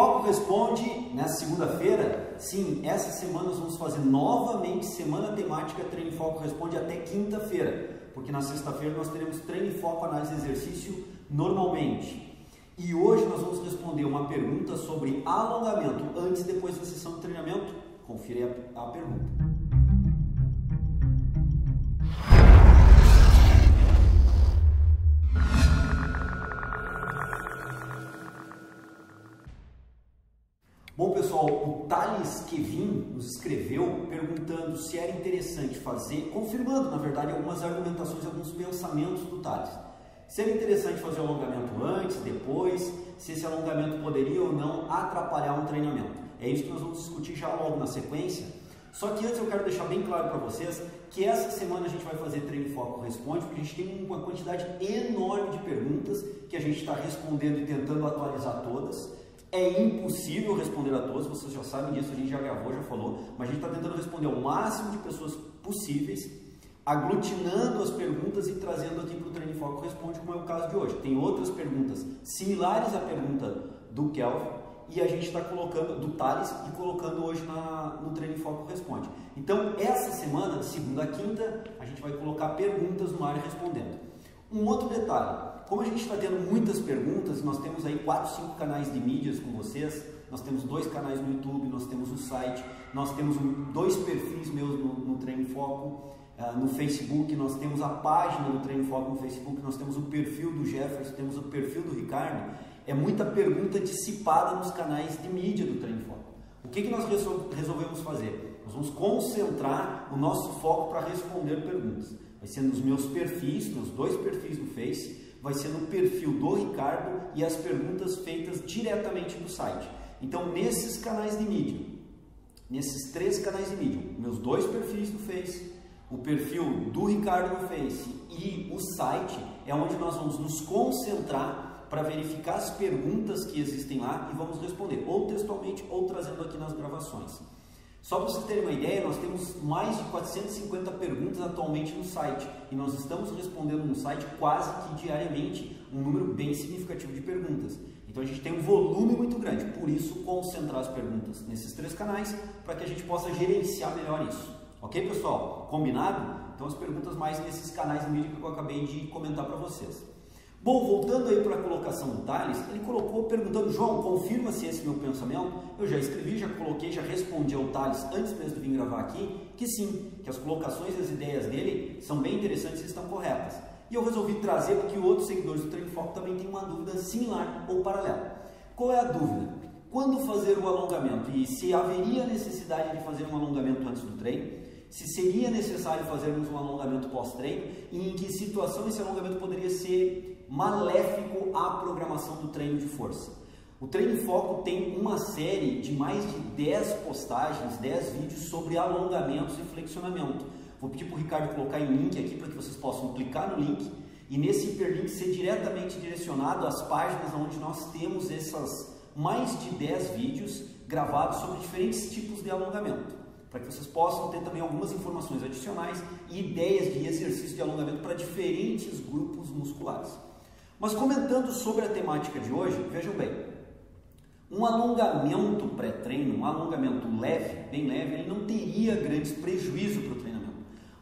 Foco Responde nessa segunda-feira. Sim, essa semana nós vamos fazer novamente semana temática Treino em Foco Responde até quinta-feira, porque na sexta-feira nós teremos Treino em Foco Análise de Exercício normalmente. E hoje nós vamos responder uma pergunta sobre alongamento antes e depois da sessão de treinamento. Confira aí a pergunta. Bom pessoal, o Thales Kevin nos escreveu perguntando se era interessante fazer, confirmando na verdade algumas argumentações, alguns pensamentos do Thales. Se era interessante fazer o alongamento antes, depois, se esse alongamento poderia ou não atrapalhar um treinamento. É isso que nós vamos discutir já logo na sequência. Só que antes eu quero deixar bem claro para vocês que essa semana a gente vai fazer Treino em Foco Responde, porque a gente tem uma quantidade enorme de perguntas que a gente está respondendo e tentando atualizar todas. É impossível responder a todos, vocês já sabem disso, a gente já gravou, já falou, mas a gente está tentando responder ao máximo de pessoas possíveis, aglutinando as perguntas e trazendo aqui para o Treino em Foco Responde, como é o caso de hoje. Tem outras perguntas similares à pergunta do Kelvin e a gente está colocando, do Thales, e colocando hoje no Treino em Foco Responde. Então, essa semana, de segunda a quinta, a gente vai colocar perguntas no ar e respondendo. Um outro detalhe. Como a gente está tendo muitas perguntas, nós temos aí 4, 5 canais de mídias com vocês, nós temos 2 canais no YouTube, nós temos o site, nós temos 2 perfis meus no Treino em Foco, no Facebook, nós temos a página do Treino em Foco no Facebook, nós temos o perfil do Jefferson, temos o perfil do Ricardo. É muita pergunta dissipada nos canais de mídia do Treino em Foco. O que nós resolvemos fazer? Nós vamos concentrar o nosso foco para responder perguntas. Vai ser nos meus perfis, nos 2 perfis do Face, vai ser no perfil do Ricardo e as perguntas feitas diretamente do site. Então, nesses canais de mídia, nesses 3 canais de mídia, meus 2 perfis do Face, o perfil do Ricardo no Face e o site, é onde nós vamos nos concentrar para verificar as perguntas que existem lá e vamos responder, ou textualmente ou trazendo aqui nas gravações. Só para vocês terem uma ideia, nós temos mais de 450 perguntas atualmente no site e nós estamos respondendo no site quase que diariamente um número bem significativo de perguntas. Então a gente tem um volume muito grande, por isso concentrar as perguntas nesses 3 canais para que a gente possa gerenciar melhor isso. Ok, pessoal? Combinado? Então as perguntas mais nesses canais de mídia que eu acabei de comentar para vocês. Bom, voltando aí para a colocação do Thales, ele colocou perguntando: João, confirma se esse é meu pensamento. Eu já escrevi, já coloquei, já respondi ao Thales antes mesmo de vir gravar aqui, que sim, que as colocações e as ideias dele são bem interessantes e estão corretas. E eu resolvi trazer porque outros seguidores do Treino em Foco também têm uma dúvida similar ou paralela. Qual é a dúvida? Quando fazer o alongamento e se haveria necessidade de fazer um alongamento antes do treino? Se seria necessário fazermos um alongamento pós-treino e em que situação esse alongamento poderia ser maléfico à programação do treino de força. O Treino em Foco tem uma série de mais de 10 postagens, 10 vídeos sobre alongamentos e flexionamento. Vou pedir para o Ricardo colocar em link aqui para que vocês possam clicar no link e nesse hiperlink ser diretamente direcionado às páginas onde nós temos essas mais de 10 vídeos gravados sobre diferentes tipos de alongamento, para que vocês possam ter também algumas informações adicionais e ideias de exercício de alongamento para diferentes grupos musculares. Mas comentando sobre a temática de hoje, vejam bem, um alongamento pré-treino, um alongamento leve, bem leve, ele não teria grandes prejuízos para o treinamento.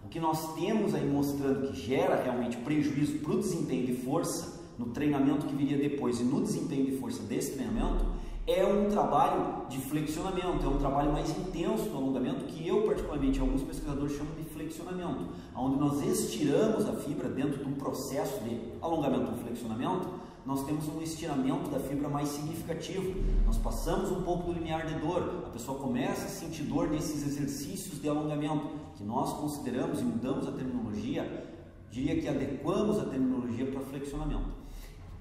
O que nós temos aí mostrando que gera realmente prejuízo para o desempenho de força, no treinamento que viria depois e no desempenho de força desse treinamento, é um trabalho de flexionamento, é um trabalho mais intenso do alongamento que eu particularmente, alguns pesquisadores chamam de flexionamento, onde nós estiramos a fibra dentro de um processo de alongamento ou flexionamento, nós temos um estiramento da fibra mais significativo, nós passamos um pouco do limiar de dor, a pessoa começa a sentir dor nesses exercícios de alongamento, que nós consideramos e mudamos a terminologia, diria que adequamos a terminologia para flexionamento.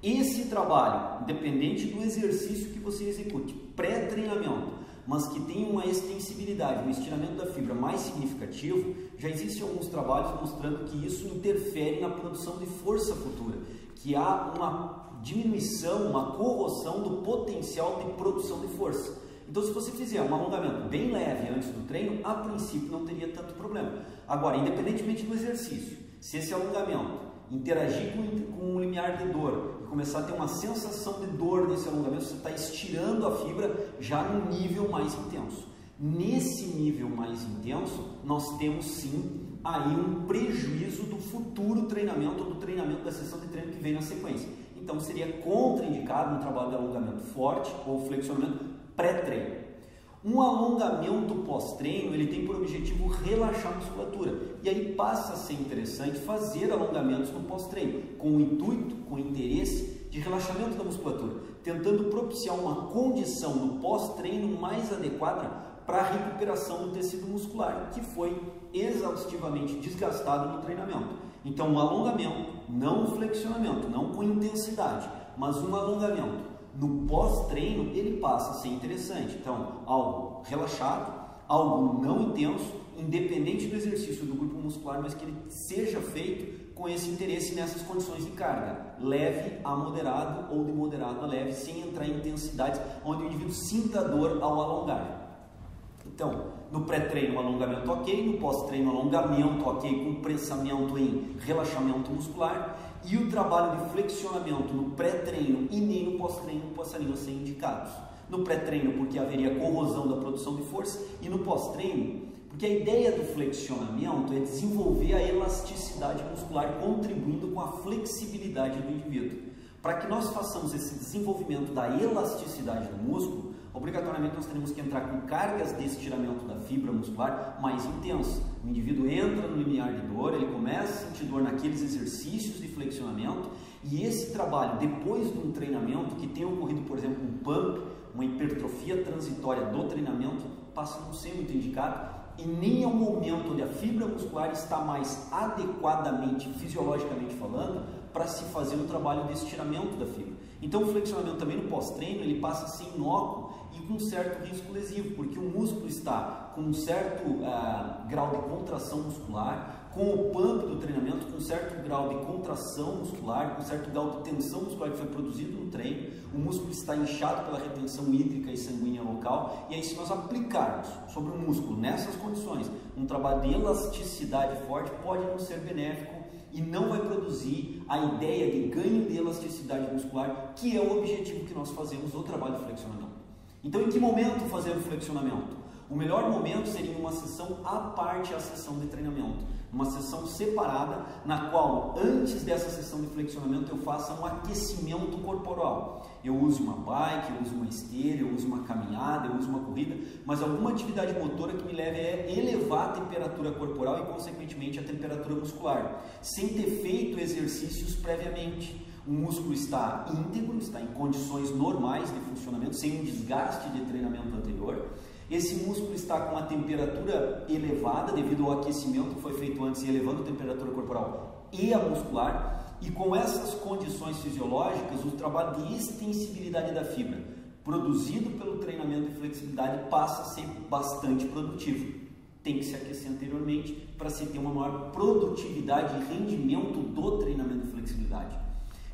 Esse trabalho, independente do exercício que você execute, pré-treinamento, mas que tem uma extensibilidade, um estiramento da fibra mais significativo, já existem alguns trabalhos mostrando que isso interfere na produção de força futura, que há uma diminuição, uma corrosão do potencial de produção de força. Então, se você fizer um alongamento bem leve antes do treino, a princípio não teria tanto problema. Agora, independentemente do exercício, Se esse alongamento interagir com um limiar de dor e começar a ter uma sensação de dor nesse alongamento, você está estirando a fibra já no nível mais intenso. Nesse nível mais intenso, nós temos sim aí um prejuízo do futuro treinamento ou do treinamento da sessão de treino que vem na sequência. Então seria contraindicado um trabalho de alongamento forte ou flexionamento pré-treino. Um alongamento pós-treino, ele tem por objetivo relaxar a musculatura. E aí passa a ser interessante fazer alongamentos no pós-treino, com o intuito, com o interesse de relaxamento da musculatura, tentando propiciar uma condição no pós-treino mais adequada para a recuperação do tecido muscular, que foi exaustivamente desgastado no treinamento. Então, um alongamento, não um flexionamento, não com intensidade, mas um alongamento no pós-treino, ele passa a ser interessante. Então, algo relaxado, algo não intenso, independente do exercício do grupo muscular, mas que ele seja feito com esse interesse nessas condições de carga, leve a moderado ou de moderado a leve, sem entrar em intensidades onde o indivíduo sinta dor ao alongar. Então, no pré-treino, alongamento ok, no pós-treino, alongamento ok, com pensamento em relaxamento muscular, e o trabalho de flexionamento no pré-treino e nem no pós-treino passariam a ser indicados. No pré-treino, porque haveria corrosão da produção de força, e no pós-treino, porque a ideia do flexionamento é desenvolver a elasticidade muscular, contribuindo com a flexibilidade do indivíduo. Para que nós façamos esse desenvolvimento da elasticidade do músculo, obrigatoriamente nós teremos que entrar com cargas de estiramento da fibra muscular mais intensas. O indivíduo entra no limiar de dor, ele começa a sentir dor naqueles exercícios de flexionamento, e esse trabalho, depois de um treinamento que tenha ocorrido, por exemplo, um pump, uma hipertrofia transitória do treinamento, passa a não ser muito indicado, e nem é o momento onde a fibra muscular está mais adequadamente, fisiologicamente falando, para se fazer um trabalho de estiramento da fibra. Então o flexionamento também no pós-treino, ele passa a ser inócuo e com um certo risco lesivo, porque o músculo está com um certo grau de contração muscular, com o pump do treinamento, com um certo grau de contração muscular, com um certo grau de tensão muscular que foi produzido no treino, o músculo está inchado pela retenção hídrica e sanguínea local, e aí se nós aplicarmos sobre o músculo nessas condições um trabalho de elasticidade forte, pode não ser benéfico e não vai produzir a ideia de ganho de elasticidade muscular, que é o objetivo que nós fazemos no trabalho de flexionamento. Então, em que momento fazer o flexionamento? O melhor momento seria uma sessão à parte à sessão de treinamento, uma sessão separada, na qual antes dessa sessão de flexionamento eu faça um aquecimento corporal. Eu uso uma bike, eu uso uma esteira, eu uso uma caminhada, eu uso uma corrida, mas alguma atividade motora que me leve a elevar a temperatura corporal e, consequentemente, a temperatura muscular, sem ter feito exercícios previamente. O músculo está íntegro, está em condições normais de funcionamento, sem um desgaste de treinamento anterior. Esse músculo está com uma temperatura elevada devido ao aquecimento que foi feito antes, elevando a temperatura corporal e a muscular. E com essas condições fisiológicas, o trabalho de extensibilidade da fibra, produzido pelo treinamento de flexibilidade, passa a ser bastante produtivo. Tem que se aquecer anteriormente para se ter uma maior produtividade e rendimento do treinamento de flexibilidade.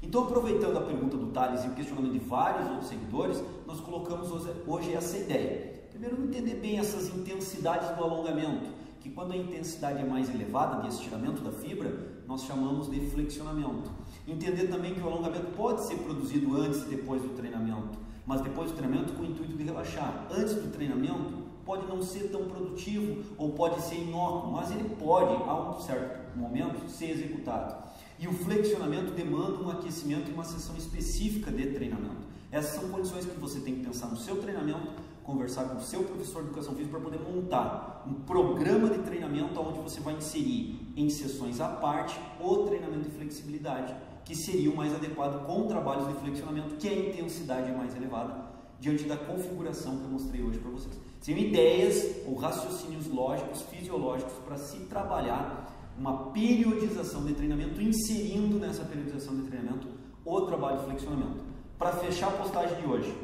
Então, aproveitando a pergunta do Thales e o questionamento de vários outros seguidores, nós colocamos hoje essa ideia. Primeiro, entender bem essas intensidades do alongamento, que quando a intensidade é mais elevada de estiramento da fibra, nós chamamos de flexionamento. Entender também que o alongamento pode ser produzido antes e depois do treinamento, mas depois do treinamento com o intuito de relaxar. Antes do treinamento pode não ser tão produtivo ou pode ser inócuo, mas ele pode, a um certo momento, ser executado. E o flexionamento demanda um aquecimento e uma sessão específica de treinamento. Essas são condições que você tem que pensar no seu treinamento, conversar com o seu professor de educação física para poder montar um programa de treinamento onde você vai inserir em sessões à parte o treinamento de flexibilidade, que seria o mais adequado com trabalhos de flexionamento, que é a intensidade mais elevada, diante da configuração que eu mostrei hoje para vocês. Seriam ideias ou raciocínios lógicos, fisiológicos, para se trabalhar uma periodização de treinamento, inserindo nessa periodização de treinamento o trabalho de flexionamento. Para fechar a postagem de hoje,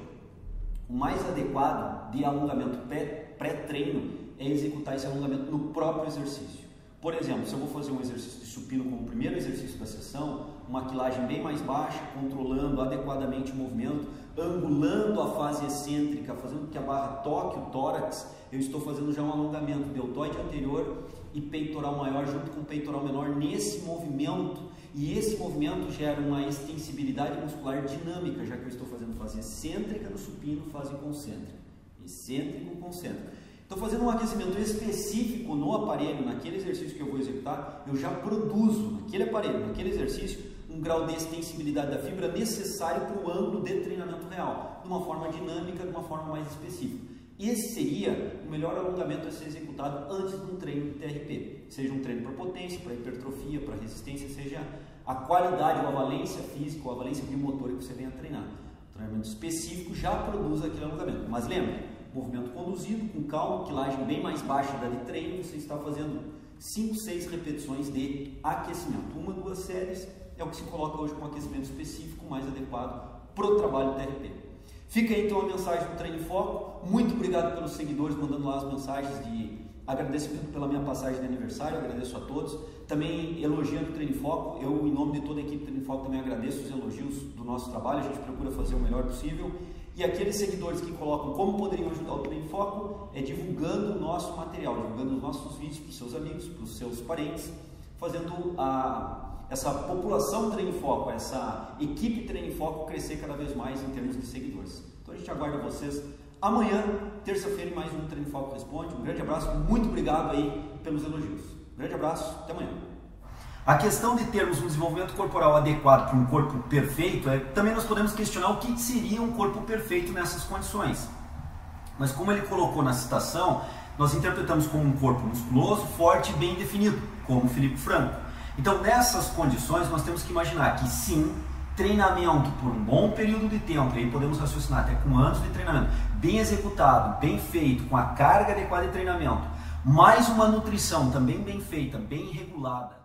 o mais adequado de alongamento pré-treino é executar esse alongamento no próprio exercício. Por exemplo, se eu vou fazer um exercício de supino como o primeiro exercício da sessão, uma quilagem bem mais baixa, controlando adequadamente o movimento, angulando a fase excêntrica, fazendo com que a barra toque o tórax, eu estou fazendo já um alongamento deltoide anterior e peitoral maior junto com peitoral menor nesse movimento, e esse movimento gera uma extensibilidade muscular dinâmica, já que eu estou fazendo fase excêntrica no supino, fase concêntrica, excêntrico, concêntrico. Então, fazendo um aquecimento específico no aparelho, naquele exercício que eu vou executar, eu já produzo naquele aparelho, naquele exercício, um grau de extensibilidade da fibra necessário para o ângulo de treinamento real, de uma forma dinâmica, de uma forma mais específica. Esse seria o melhor alongamento a ser executado antes de um treino de TRP, seja um treino para potência, para hipertrofia, para resistência, seja a qualidade ou a valência física ou a valência biomotora que você venha treinar. O treinamento específico já produz aquele alongamento, mas lembre, movimento conduzido, com calma, quilagem bem mais baixa da de treino, você está fazendo 5, 6 repetições de aquecimento. 1, 2 séries é o que se coloca hoje com aquecimento específico mais adequado para o trabalho TRP. Fica aí então a mensagem do Treino em Foco. Muito obrigado pelos seguidores mandando lá as mensagens de agradecimento pela minha passagem de aniversário, eu agradeço a todos. Também elogiando o Treino em Foco, eu em nome de toda a equipe do Treino em Foco também agradeço os elogios do nosso trabalho, a gente procura fazer o melhor possível. E aqueles seguidores que colocam como poderiam ajudar o Treino em Foco, é divulgando o nosso material, divulgando os nossos vídeos para os seus amigos, para os seus parentes, fazendo essa população Treino em Foco, essa equipe Treino em Foco crescer cada vez mais em termos de seguidores. Então a gente aguarda vocês amanhã, terça-feira, em mais um Treino em Foco Responde. Um grande abraço, muito obrigado aí pelos elogios. Um grande abraço, até amanhã. A questão de termos um desenvolvimento corporal adequado para um corpo perfeito, também nós podemos questionar o que seria um corpo perfeito nessas condições. Mas como ele colocou na citação, nós interpretamos como um corpo musculoso, forte e bem definido, como o Felipe Franco. Então, nessas condições, nós temos que imaginar que sim, treinamento por um bom período de tempo, e aí podemos raciocinar até com anos de treinamento, bem executado, bem feito, com a carga adequada de treinamento, mais uma nutrição também bem feita, bem regulada,